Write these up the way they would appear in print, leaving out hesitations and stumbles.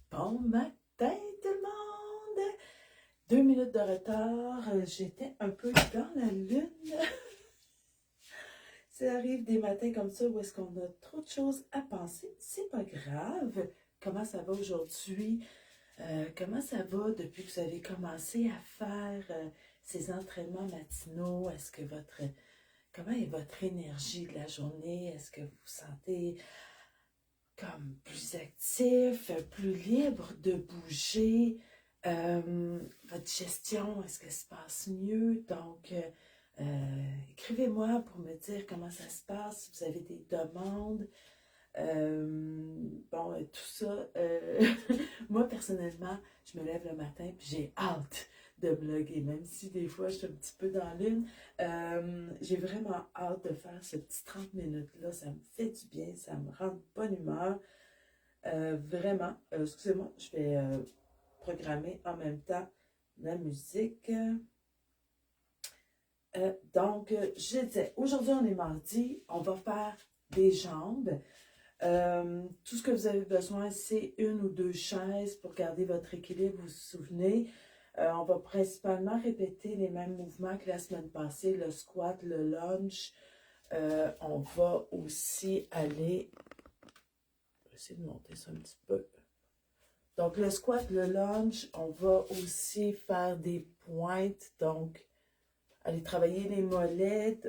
Bon matin tout le monde! 2 minutes de retard, j'étais un peu dans la lune. Ça arrive des matins comme ça où est-ce qu'on a trop de choses à penser. C'est pas grave. Comment ça va aujourd'hui? Comment ça va depuis que vous avez commencé à faire ces entraînements matinaux? Comment est votre énergie de la journée? Est-ce que vous vous sentez comme plus actif, plus libre de bouger? Votre gestion, est-ce qu'elle se passe mieux? Donc, écrivez-moi pour me dire comment ça se passe, si vous avez des demandes. Tout ça, moi personnellement, je me lève le matin puis j'ai hâte de vlogger, même si des fois je suis un petit peu dans l'une. J'ai vraiment hâte de faire ce petit 30 minutes-là, ça me fait du bien, ça me rend de bonne humeur. Vraiment, excusez-moi, je vais programmer en même temps la musique. Je disais, aujourd'hui on est mardi, on va faire des jambes. Tout ce que vous avez besoin, c'est une ou deux chaises pour garder votre équilibre, vous vous souvenez. On va principalement répéter les mêmes mouvements que la semaine passée, le squat, le lunge. On va aussi aller, je vais essayer de monter ça un petit peu. Donc le squat, le lunge, on va aussi faire des pointes, donc aller travailler les mollets,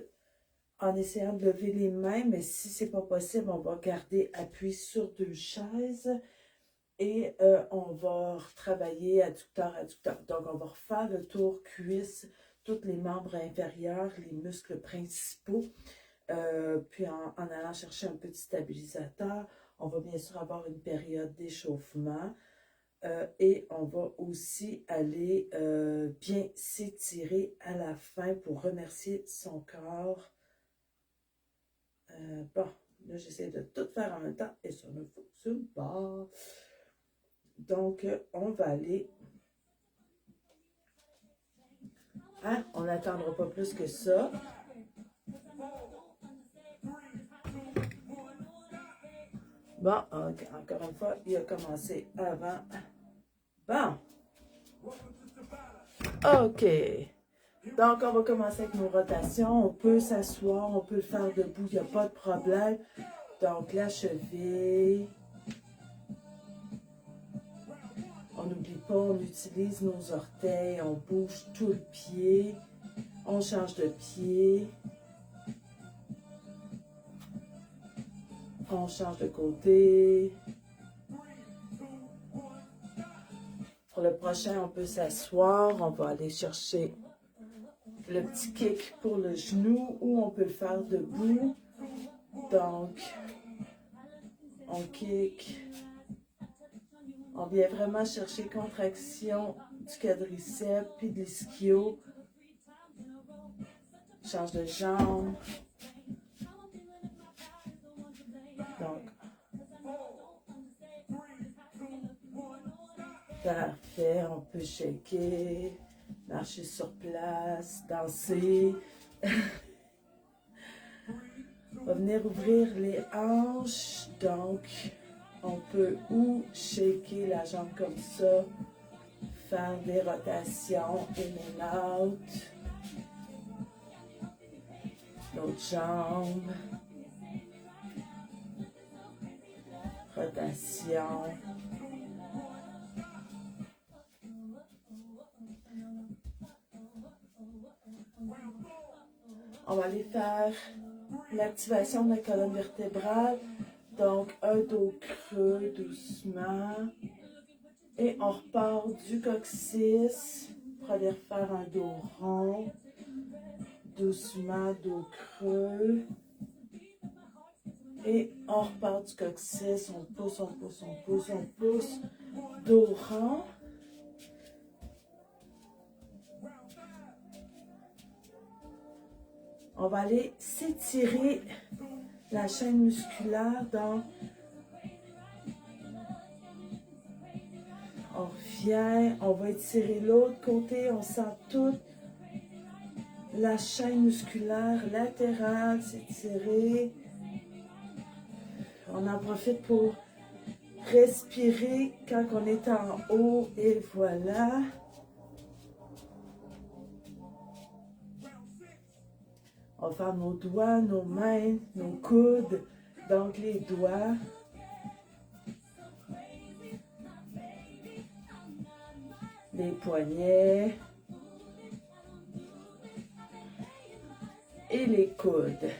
en essayant de lever les mains, mais si c'est pas possible, on va garder appui sur deux chaises et on va travailler adducteur. Donc, on va refaire le tour cuisse, tous les membres inférieurs, les muscles principaux. Puis en allant chercher un petit stabilisateur, on va bien sûr avoir une période d'échauffement. Et on va aussi aller bien s'étirer à la fin pour remercier son corps. Là, j'essaie de tout faire en même temps et ça ne fonctionne pas. Donc, on va aller. Hein? On n'attendra pas plus que ça. Bon, encore une fois, il a commencé avant. Bon. OK. Donc, on va commencer avec nos rotations. On peut s'asseoir, on peut le faire debout, il n'y a pas de problème. Donc, la cheville. On n'oublie pas, on utilise nos orteils, on bouge tout le pied. On change de pied. On change de côté. Pour le prochain, on peut s'asseoir. On va aller chercher le petit kick pour le genou ou on peut le faire debout. Donc, on kick. On vient vraiment chercher contraction du quadriceps puis de l'ischio. Change de jambe. Donc, parfait, on peut shaker, marcher sur place, danser. On va venir ouvrir les hanches, donc on peut ou shaker la jambe comme ça, faire des rotations in and out. L'autre jambe. Rotation. On va aller faire l'activation de la colonne vertébrale. Donc, un dos creux doucement. Et on repart du coccyx pour aller refaire un dos rond. Doucement, dos creux. Et on repart du coccyx. On pousse, on pousse, on pousse, on pousse. Dos rond. On va aller s'étirer la chaîne musculaire. Donc, on revient, on va étirer l'autre côté. On sent toute la chaîne musculaire latérale s'étirer. On en profite pour respirer quand on est en haut et voilà. On va faire nos doigts, nos mains, nos coudes, donc les doigts. Les poignets. Et les coudes.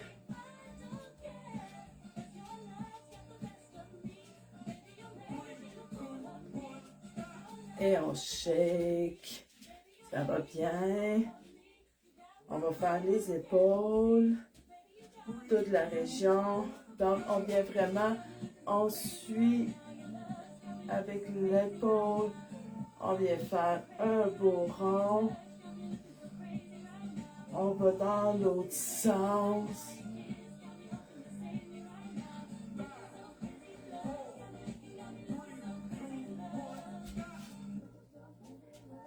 Et on shake. Ça va bien. On va faire les épaules. Toute la région. Donc, on vient vraiment, on suit avec l'épaule. On vient faire un beau rond. On va dans l'autre sens.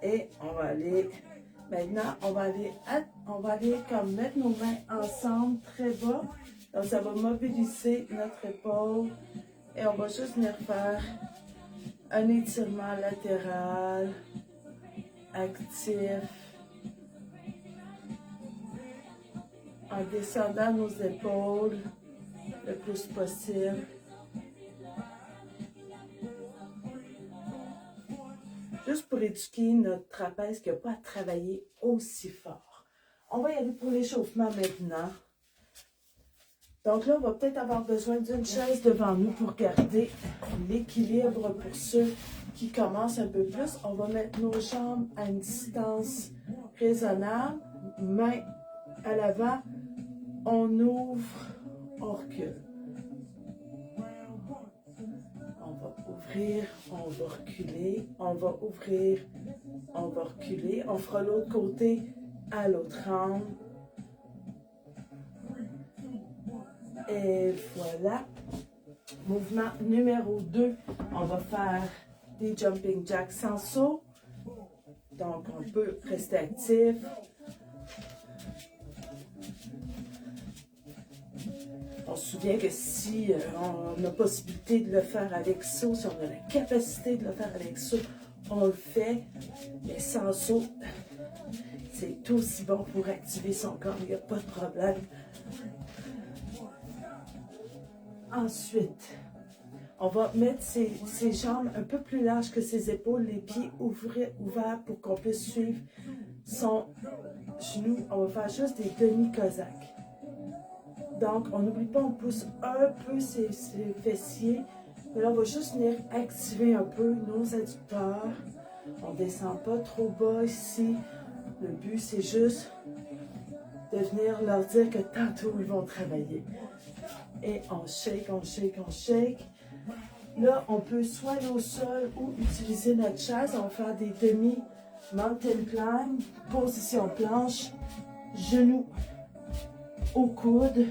Et on va aller, maintenant, on va aller comme mettre nos mains ensemble très bas. Donc, ça va mobiliser notre épaule. Et on va juste venir faire un étirement latéral, actif. En descendant nos épaules le plus possible. Juste pour éduquer notre trapèze qui n'a pas à travailler aussi fort. On va y aller pour l'échauffement maintenant. Donc là, on va peut-être avoir besoin d'une chaise devant nous pour garder l'équilibre pour ceux qui commencent un peu plus. On va mettre nos jambes à une distance raisonnable, mains à l'avant. On ouvre, on recule. On va ouvrir, on va reculer. On va ouvrir, on va reculer. On fera l'autre côté à l'autre angle. Et voilà. Mouvement numéro 2. On va faire des jumping jacks sans saut. Donc, on peut rester actif. On se souvient que si on a la possibilité de le faire avec saut, si on a la capacité de le faire avec saut, on le fait. Mais sans saut, c'est aussi bon pour activer son corps, il n'y a pas de problème. Ensuite, on va mettre ses jambes un peu plus larges que ses épaules, les pieds ouverts pour qu'on puisse suivre son genou. On va faire juste des demi-cosaques. Donc, on n'oublie pas, on pousse un peu ses fessiers. Mais là, on va juste venir activer un peu nos adducteurs. On ne descend pas trop bas ici. Le but, c'est juste de venir leur dire que tantôt, ils vont travailler. Et on shake, on shake, on shake. Là, on peut soit aller au sol ou utiliser notre chaise. On va faire des demi-mountain climb, position planche, genoux au coude.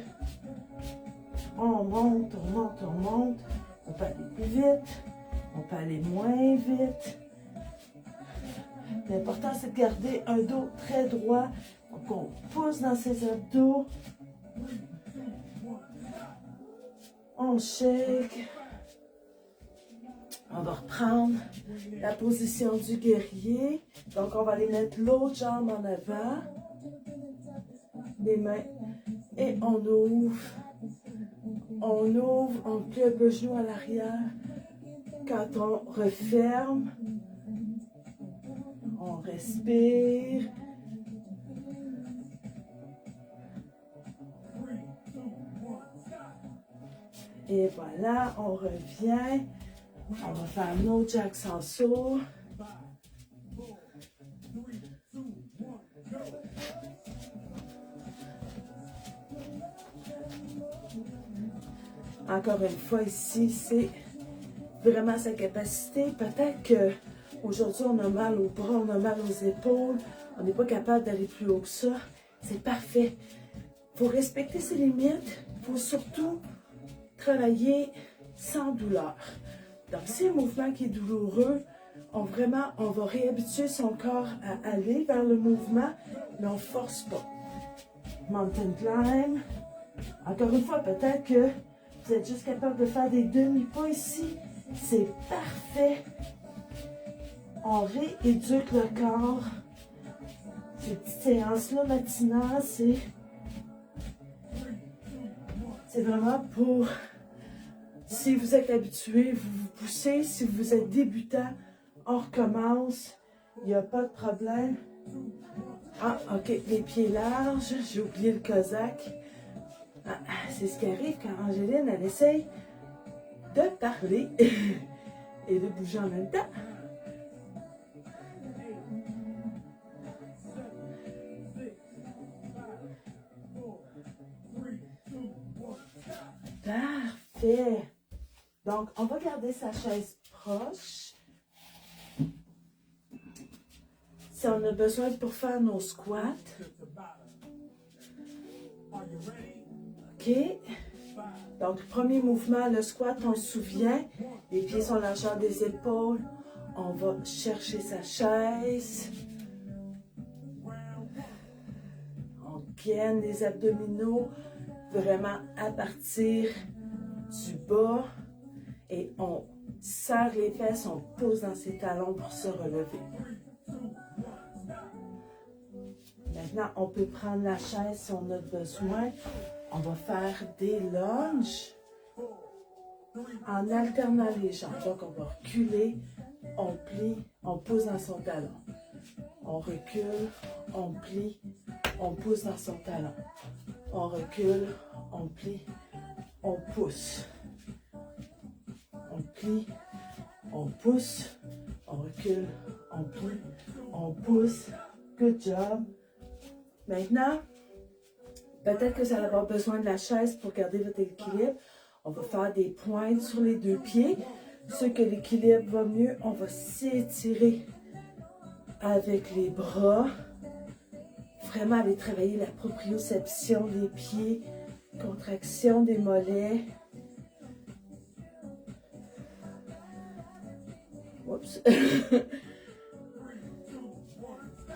On monte, on monte, on monte. On peut aller plus vite, on peut aller moins vite. L'important, c'est de garder un dos très droit. Donc, on pousse dans ses abdos. On shake. On va reprendre la position du guerrier. Donc, on va aller mettre l'autre jambe en avant. Les mains. Et on ouvre. On ouvre. On plie un peu le genou à l'arrière. Quand on referme, on respire. Et voilà, on revient. On va faire nos jacks sans saut. Encore une fois ici, c'est vraiment sa capacité. Peut-être qu'aujourd'hui, on a mal aux bras, on a mal aux épaules. On n'est pas capable d'aller plus haut que ça. C'est parfait. Il faut respecter ses limites. Il faut surtout travailler sans douleur. Donc, si un mouvement qui est douloureux, on va réhabituer son corps à aller vers le mouvement, mais on ne force pas. Mountain climb. Encore une fois, peut-être que vous êtes juste capable de faire des demi-pas ici. C'est parfait. On rééduque le corps. Ces petites séances-là matinales, c'est vraiment pour, si vous êtes habitué, vous vous poussez. Si vous êtes débutant, on recommence. Il n'y a pas de problème. Ah, ok, les pieds larges. J'ai oublié le cosaque. Ah, c'est ce qui arrive quand Angéline, elle essaye de parler et de bouger en même temps. Parfait. Donc, on va garder sa chaise proche. Si on a besoin pour faire nos squats. OK. Donc, premier mouvement, le squat, on se souvient. Les pieds sont la largeur des épaules. On va chercher sa chaise. On gaine les abdominaux vraiment à partir du bas. Et on serre les fesses, on pousse dans ses talons pour se relever. Maintenant, on peut prendre la chaise si on a besoin. On va faire des lunges en alternant les jambes. Donc, on va reculer, on plie, on pousse dans son talon. On recule, on plie, on pousse dans son talon. On recule, on plie, on pousse. On plie, on pousse, on recule, on plie, on pousse. Good job. Maintenant, peut-être que vous allez avoir besoin de la chaise pour garder votre équilibre. On va faire des pointes sur les deux pieds. Ceux que l'équilibre va mieux, on va s'étirer avec les bras. Vraiment aller travailler la proprioception des pieds, contraction des mollets. Oups.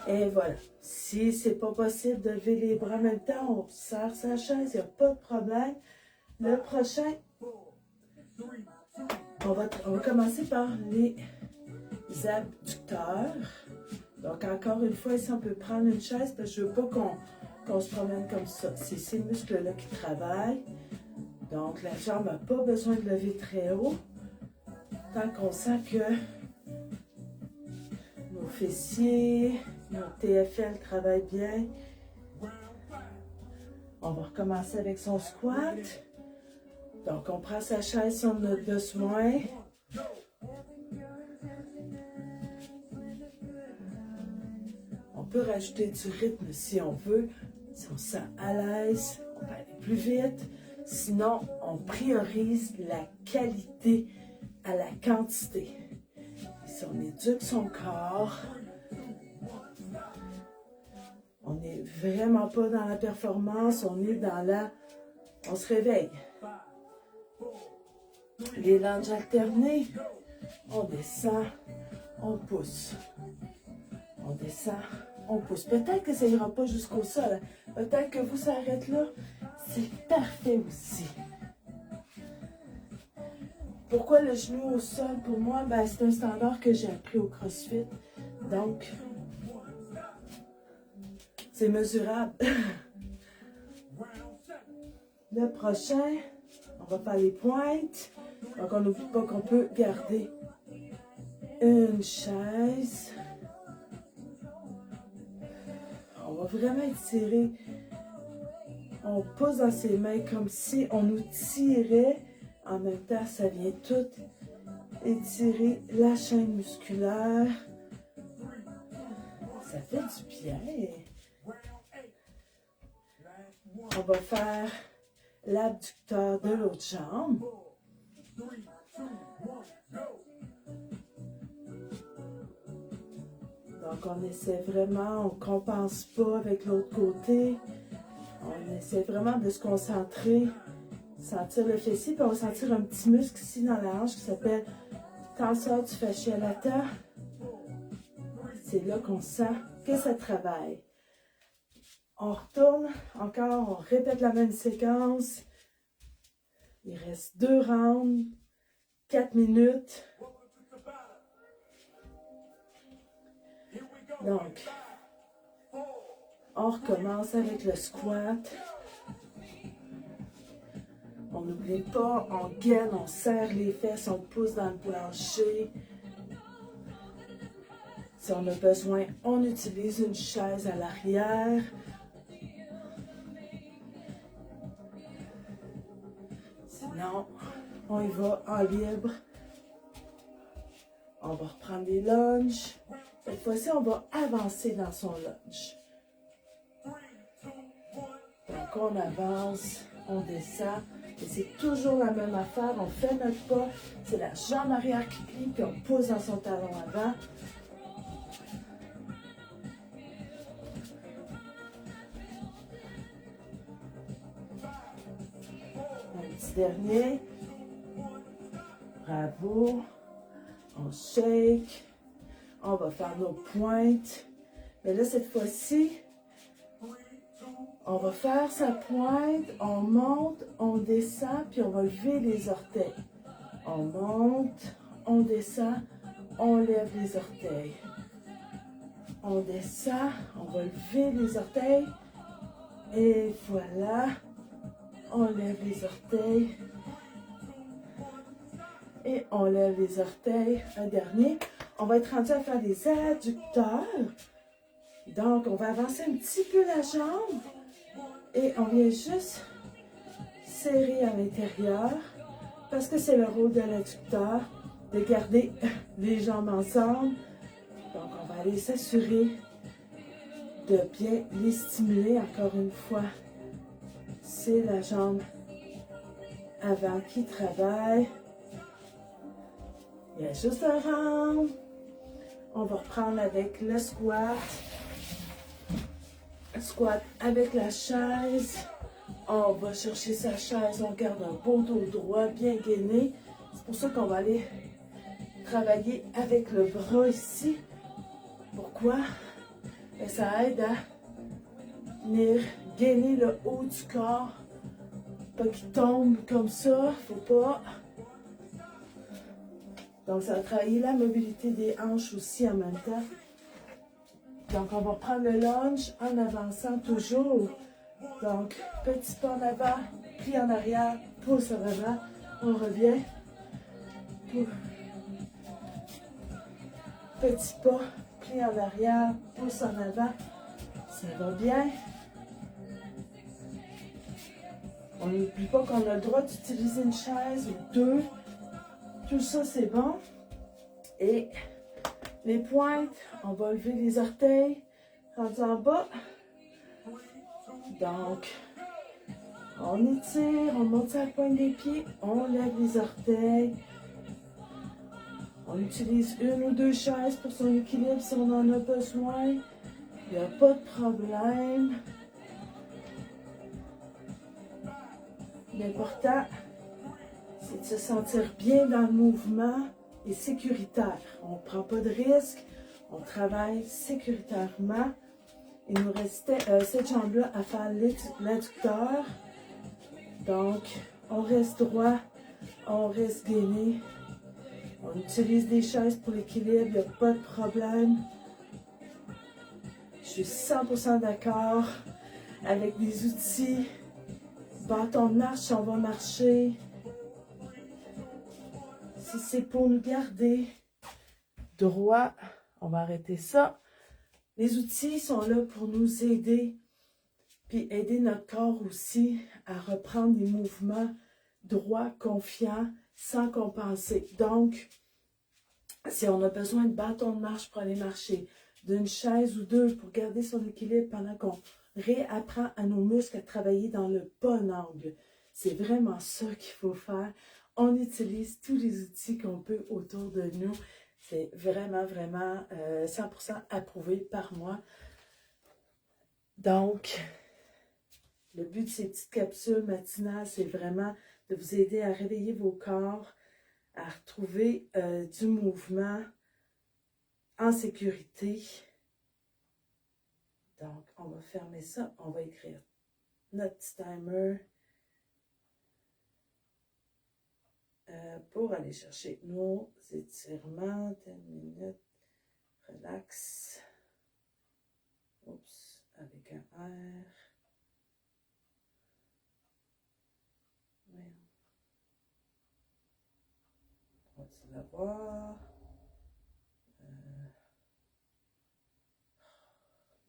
Et voilà. Si c'est pas possible de lever les bras en même temps, on serre sa chaise, il n'y a pas de problème. Le prochain, on va commencer par les abducteurs. Donc, encore une fois, ici, on peut prendre une chaise parce que je ne veux pas qu'on se promène comme ça. C'est ces muscles-là qui travaillent. Donc, la jambe n'a pas besoin de lever très haut. Tant qu'on sent que nos fessiers, nos TFL travaillent bien. On va recommencer avec son squat. Donc, on prend sa chaise si on en a besoin. On peut rajouter du rythme si on veut. Si on se sent à l'aise, on peut aller plus vite. Sinon, on priorise la qualité à la quantité. Si on éduque son corps, on n'est vraiment pas dans la performance, on est dans la... On se réveille. Les lunges alternés, on descend, on pousse. On descend, on pousse. Peut-être que ça n'ira pas jusqu'au sol. Peut-être que vous s'arrêtez là. C'est parfait aussi. Pourquoi le genou au sol? Pour moi, c'est un standard que j'ai appris au CrossFit. Donc, c'est mesurable. Le prochain, on va faire les pointes. Donc, on n'oublie pas qu'on peut garder une chaise. On va vraiment étirer. On pousse dans ses mains comme si on nous tirait. En même temps, ça vient tout étirer la chaîne musculaire. Ça fait du bien. On va faire l'abducteur de l'autre jambe. Donc, on essaie vraiment, on ne compense pas avec l'autre côté. On essaie vraiment de se concentrer, sentir le fessier, puis on va sentir un petit muscle ici dans la hanche qui s'appelle tenseur du fascia lata. C'est là qu'on sent que ça travaille. On retourne, encore, on répète la même séquence. Il reste 2 rounds, 4 minutes. Donc, on recommence avec le squat. On n'oublie pas, on gaine, on serre les fesses, on pousse dans le plancher. Si on a besoin, on utilise une chaise à l'arrière. Sinon, on y va en libre. On va reprendre les lunges. Cette fois-ci, on va avancer dans son lunge. Donc, on avance, on descend. Et c'est toujours la même affaire. On fait notre pas. C'est la jambe arrière qui plie, puis on pousse dans son talon avant. Un petit dernier. Bravo. On shake. On va faire nos pointes. Mais là, cette fois-ci, on va faire sa pointe. On monte, on descend, puis on va lever les orteils. On monte, on descend, on lève les orteils. On descend, on va lever les orteils. Et voilà. On lève les orteils. Et on lève les orteils. Un dernier. On va être rendu à faire des adducteurs. Donc, on va avancer un petit peu la jambe. Et on vient juste serrer à l'intérieur. Parce que c'est le rôle de l'adducteur de garder les jambes ensemble. Donc, on va aller s'assurer de bien les stimuler. Encore une fois, c'est la jambe avant qui travaille. Il y a juste un round. On va reprendre avec le squat. Squat avec la chaise. On va chercher sa chaise. On garde un beau dos droit, bien gainé. C'est pour ça qu'on va aller travailler avec le bras ici. Pourquoi? Et ça aide à venir gainer le haut du corps. Pas qu'il tombe comme ça. Faut pas. Donc, ça va travailler la mobilité des hanches aussi en même temps. Donc, on va prendre le lunge en avançant toujours. Donc, petit pas en avant, pli en arrière, pouce en avant. On revient. Petit pas, pli en arrière, pouce en avant. Ça va bien. On n'oublie pas qu'on a le droit d'utiliser une chaise ou deux. Tout ça, c'est bon. Et les pointes, on va lever les orteils, rendu en bas. Donc, on étire, on monte à la pointe des pieds, on lève les orteils. On utilise une ou deux chaises pour son équilibre si on en a besoin. Il n'y a pas de problème. L'important, c'est de se sentir bien dans le mouvement et sécuritaire. On ne prend pas de risque, on travaille sécuritairement. Il nous restait cette jambe-là à faire l'adducteur. Donc, on reste droit, on reste gainé. On utilise des chaises pour l'équilibre, il n'y a pas de problème. Je suis 100% d'accord avec des outils. Bâton de marche, on va marcher. Si c'est pour nous garder droit, on va arrêter ça. Les outils sont là pour nous aider, puis aider notre corps aussi à reprendre des mouvements droits, confiants, sans compenser. Donc, si on a besoin de bâton de marche pour aller marcher, d'une chaise ou deux pour garder son équilibre pendant qu'on réapprend à nos muscles à travailler dans le bon angle, c'est vraiment ça qu'il faut faire. On utilise tous les outils qu'on peut autour de nous. C'est vraiment, vraiment 100% approuvé par moi. Donc, le but de ces petites capsules matinales, c'est vraiment de vous aider à réveiller vos corps, à retrouver du mouvement en sécurité. Donc, on va fermer ça. On va écrire notre petit timer. pour aller chercher nos étirements. 10 minutes. Relax. Oups, avec un R. Ouais. On va-tu l'avoir?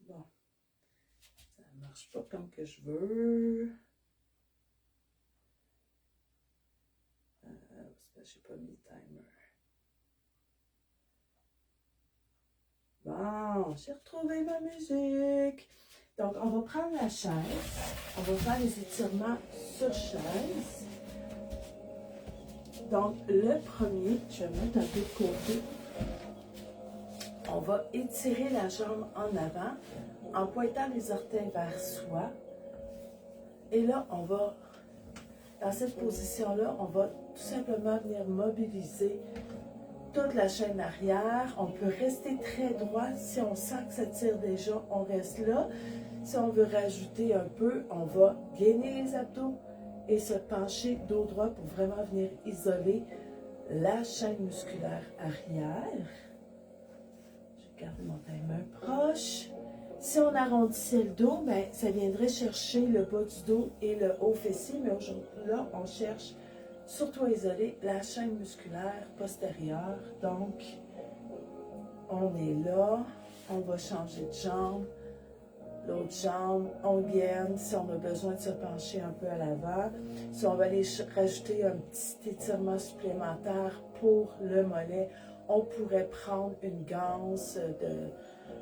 Bon, ça ne marche pas comme que je veux. C'est parce que j'ai pas mis le timer. Bon, j'ai retrouvé ma musique. Donc, on va prendre la chaise. On va faire les étirements sur chaise. Donc, le premier, je vais mettre un peu de côté. On va étirer la jambe en avant en pointant les orteils vers soi. Et là, on va, dans cette position-là, on va tout simplement venir mobiliser toute la chaîne arrière. On peut rester très droit. Si on sent que ça tire déjà, on reste là. Si on veut rajouter un peu, on va gainer les abdos et se pencher dos droit pour vraiment venir isoler la chaîne musculaire arrière. Je garde mon timer proche. Si on arrondissait le dos, ben, ça viendrait chercher le bas du dos et le haut fessier, mais aujourd'hui, là, on cherche surtout à isoler la chaîne musculaire postérieure. Donc, on est là, on va changer de jambe. L'autre jambe, on gaine si on a besoin de se pencher un peu à l'avant. Si on va aller rajouter un petit étirement supplémentaire pour le mollet, on pourrait prendre une ganse,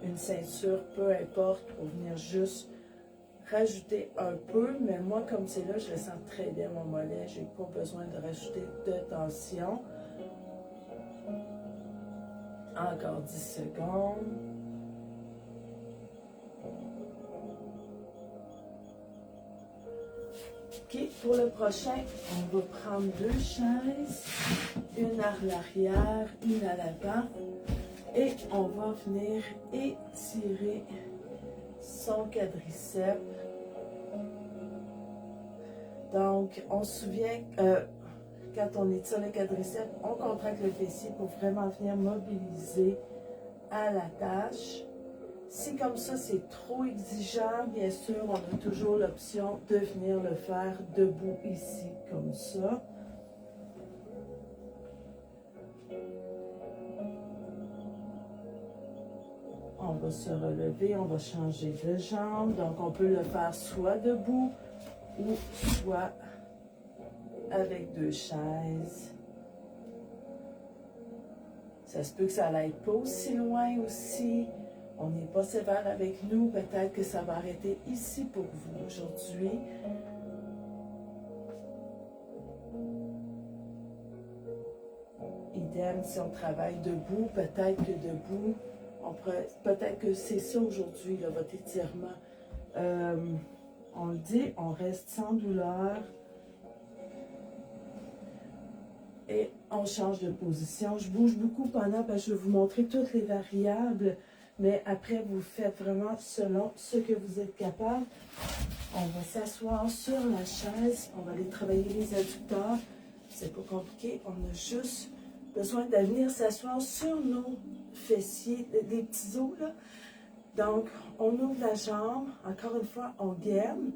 une ceinture, peu importe, pour venir juste rajouter un peu. Mais moi, comme c'est là, je le sens très bien, mon mollet. Je n'ai pas besoin de rajouter de tension. Encore 10 secondes. OK, pour le prochain, on va prendre 2 chaises, une à l'arrière, une à l'avant, et on va venir étirer son quadriceps. Donc, on se souvient, quand on étire le quadriceps, on contracte le fessier pour vraiment venir mobiliser à la tâche. Si comme ça, c'est trop exigeant, bien sûr, on a toujours l'option de venir le faire debout ici, comme ça. On va se relever, on va changer de jambe. Donc, on peut le faire soit debout ou soit avec 2 chaises. Ça se peut que ça n'aille pas aussi loin aussi. On n'est pas sévère avec nous. Peut-être que ça va arrêter ici pour vous aujourd'hui. Idem, si on travaille debout, peut-être que debout, peut-être que c'est ça aujourd'hui, votre étirement. On le dit, on reste sans douleur. Et on change de position. Je bouge beaucoup pendant, je vais vous montrer toutes les variables, mais après, vous faites vraiment selon ce que vous êtes capable. On va s'asseoir sur la chaise, on va aller travailler les adducteurs. C'est pas compliqué, on a juste besoin de venir s'asseoir sur nos fessiers, des petits os, là. Donc, on ouvre la jambe, encore une fois, on gaine.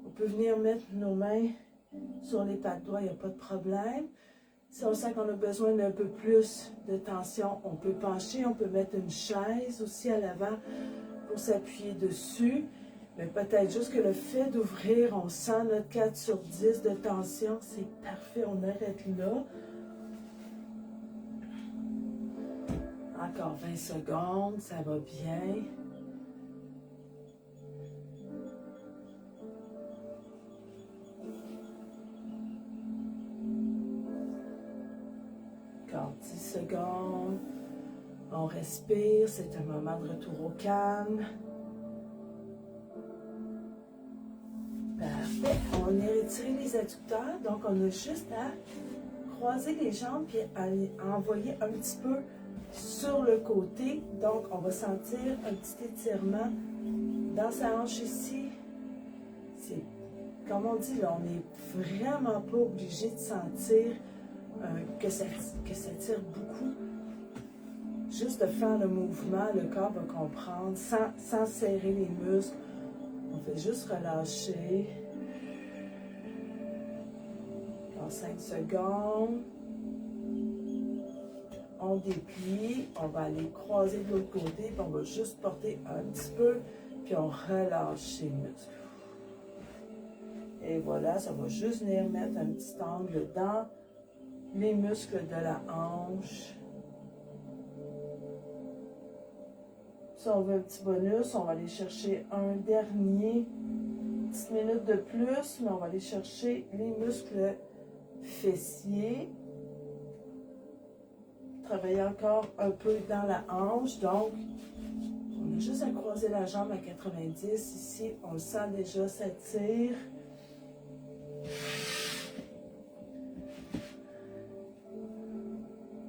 On peut venir mettre nos mains sur les pattes doigts, il n'y a pas de problème. Si on sent qu'on a besoin d'un peu plus de tension, on peut pencher, on peut mettre une chaise aussi à l'avant pour s'appuyer dessus. Mais peut-être juste que le fait d'ouvrir, on sent notre 4 sur 10 de tension, c'est parfait, on arrête là. Encore 20 secondes, ça va bien. Encore 10 secondes. On respire, c'est un moment de retour au calme. Parfait. On a retiré les adducteurs, donc on a juste à croiser les jambes et à envoyer un petit peu sur le côté. Donc, on va sentir un petit étirement dans sa hanche ici. C'est, comme on dit, là, on n'est vraiment pas obligé de sentir que ça tire beaucoup. Juste de faire le mouvement, le corps va comprendre, sans serrer les muscles. On fait juste relâcher. En 5 secondes. On déplie, on va aller croiser de l'autre côté, puis on va juste porter un petit peu, puis on relâche les muscles. Et voilà, ça va juste venir mettre un petit angle dans les muscles de la hanche. Si on veut un petit bonus, on va aller chercher un dernier, 10 minutes de plus, mais on va aller chercher les muscles fessiers. Travailler encore un peu dans la hanche, donc on a juste à croiser la jambe à 90. Ici, on le sent déjà s'étire.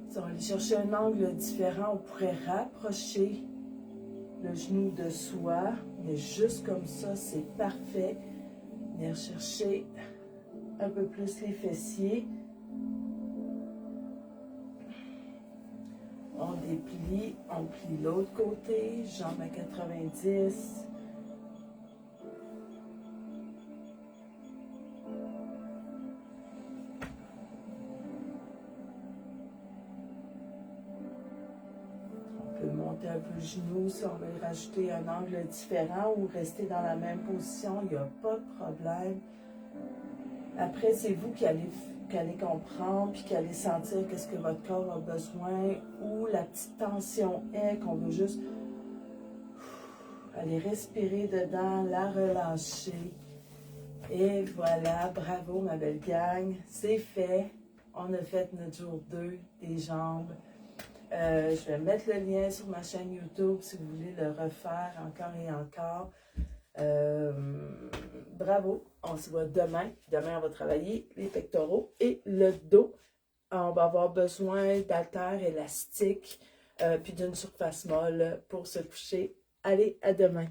Si on va aller chercher un angle différent, on pourrait rapprocher le genou de soi, mais juste comme ça, c'est parfait. Venir chercher un peu plus les fessiers. On déplie, on plie l'autre côté, jambe à 90. On peut monter un peu le genou si on veut rajouter un angle différent ou rester dans la même position, il n'y a pas de problème. Après, c'est vous qui allez comprendre puis qui allez sentir qu'est-ce que votre corps a besoin, où la petite tension est, qu'on veut juste aller respirer dedans, la relâcher. Et voilà, bravo ma belle gang, c'est fait. On a fait notre jour 2 des jambes. Je vais mettre le lien sur ma chaîne YouTube si vous voulez le refaire encore et encore. Bravo, on se voit demain. Demain, on va travailler les pectoraux et le dos. On va avoir besoin d'haltères élastiques puis d'une surface molle pour se coucher. Allez, à demain.